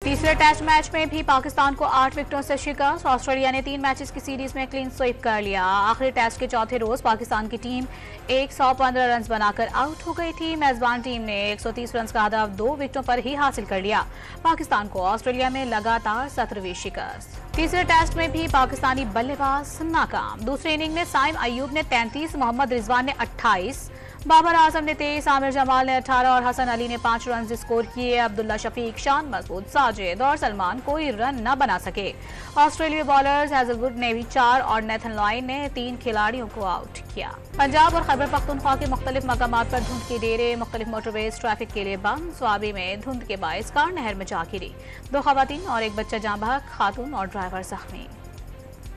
तीसरे test match में भी पाकिस्तान को 8 विकेटों से शिकस्त। ऑस्ट्रेलिया ने 3 मैचेस की सीरीज में क्लीन स्वीप कर लिया। आखिरी टेस्ट के चौथे रोज पाकिस्तान की टीम 115 रन बनाकर आउट हो गई थी। मेजबान टीम ने 130 रन का हदफ 2 विकेटों पर ही हासिल कर लिया। पाकिस्तान को ऑस्ट्रेलिया में लगातार 17वीं शिकस्त। तीसरे टेस्ट में भी पाकिस्तानी बल्लेबाज नाकाम। दूसरी इनिंग में साइम अयूब ने 33, मोहम्मद रिजवान ने 28, बाबर आजम ने 23, आमिर जमाल ने 18 और हसन अली ने 5 रन स्कोर किए। अब्दुल्ला शफीक, शान मसूद, साजिद और सलमान कोई रन न बना सके। ऑस्ट्रेलियाई बॉलर्स हैजलवुड ने भी 4 और नेथन लॉयन ने 3 खिलाड़ियों को आउट किया। पंजाब और खैबर पख्तूनख्वा के मुख्तलिफ मकामात पर धुंध के डेरे, मुख्तलिफ मोटरवेज ट्रैफिक के लिए बंद। स्वाबी में धुंध के बायस कार नहर में जा गिरी। 2 खवातीन और 1 बच्चा जाँ बहक, खातून और ड्राइवर जख्मी।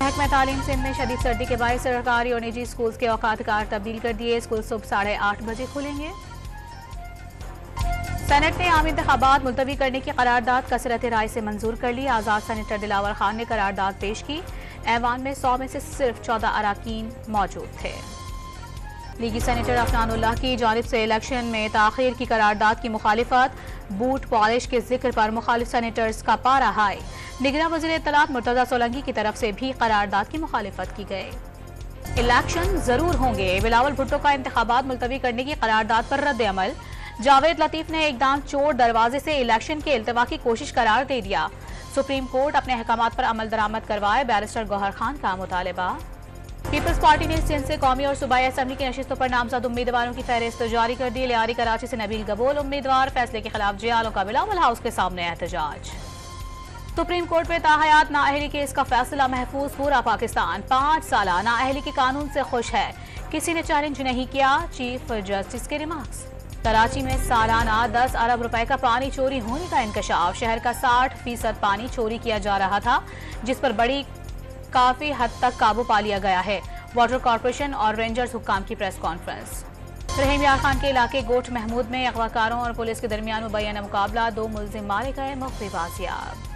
महकमा तालीम सिंध में शदीद सर्दी के बायस सरकारी और निजी स्कूल्स के औकात कार तब्दील कर दिए। स्कूल सुबह 8:30 बजे खुलेंगे। सेनेट ने आम इंतखाबात मुलतवी करने की करारदाद कसरत राय से मंजूर कर ली। आज़ाद सेनेटर दिलावर खान ने करारदाद पेश की। ऐवान में 100 में से सिर्फ 14 अराकीन मौजूद थे। लीगी सेनेटर अफनानुल्लाह की जानिब से इलेक्शन में ताखीर की करारदाद की मुखालिफत। बूट पॉलिश के जिक्र पर मुखालिफ सेनेटर्स का पारा हाई। निगरां वज़ीर इत्तलात मुर्तज़ा सोलंकी की तरफ से भी करारदाद की मुखालिफत की गई। इलेक्शन जरूर होंगे। बिलावल भुट्टो का इंतखाबात मुलतवी करने की करारदाद पर रद्द अमल। जावेद लतीफ ने एकदम चोर दरवाजे से इलेक्शन के इल्तवा की कोशिश करार दे दिया। सुप्रीम कोर्ट अपने अहकामात पर अमल दरामद करवाए, बैरिस्टर गौहर खान का मुतालबा। पीपल्स पार्टी ने सिंध से कौमी और सूबाई असम्बली की नशिस्तों पर नामजद उम्मीदवारों की फहरिस्त जारी कर दी। लियारी कराची से नबील गबोल उम्मीदवार। फैसले के खिलाफ जियालों का बिलावल हाउस के सामने एहतजाज। सुप्रीम कोर्ट में ताहयात नाअहली केस का फैसला महफूज। पूरा पाकिस्तान 5 साल नाअहली के कानून से खुश है। किसी ने चैलेंज नहीं किया, चीफ जस्टिस के रिमार्क्स। कराची में सालाना 10 अरब रुपए का पानी चोरी होने का इंकशाफ। शहर का 60% पानी चोरी किया जा रहा था, जिस पर काफी हद तक काबू पा लिया गया है। वाटर कॉर्पोरेशन और रेंजर्स हुक्काम की प्रेस कॉन्फ्रेंस। रहीम यार खान के इलाके गोट महमूद में अगवाकारों और पुलिस के दरमियान मुबैना मुकाबला। 2 मुलजिम मारे गए, मुख्तलिफ बाजियाब।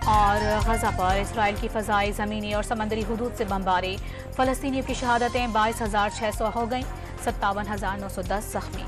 और गजा पर इसराइल की फजाई, जमीनी और समंदरी हुदूद से बमबारी। फलस्तीनियों की शहादतें 22,600 हो गईं, 57,910 जख्मी।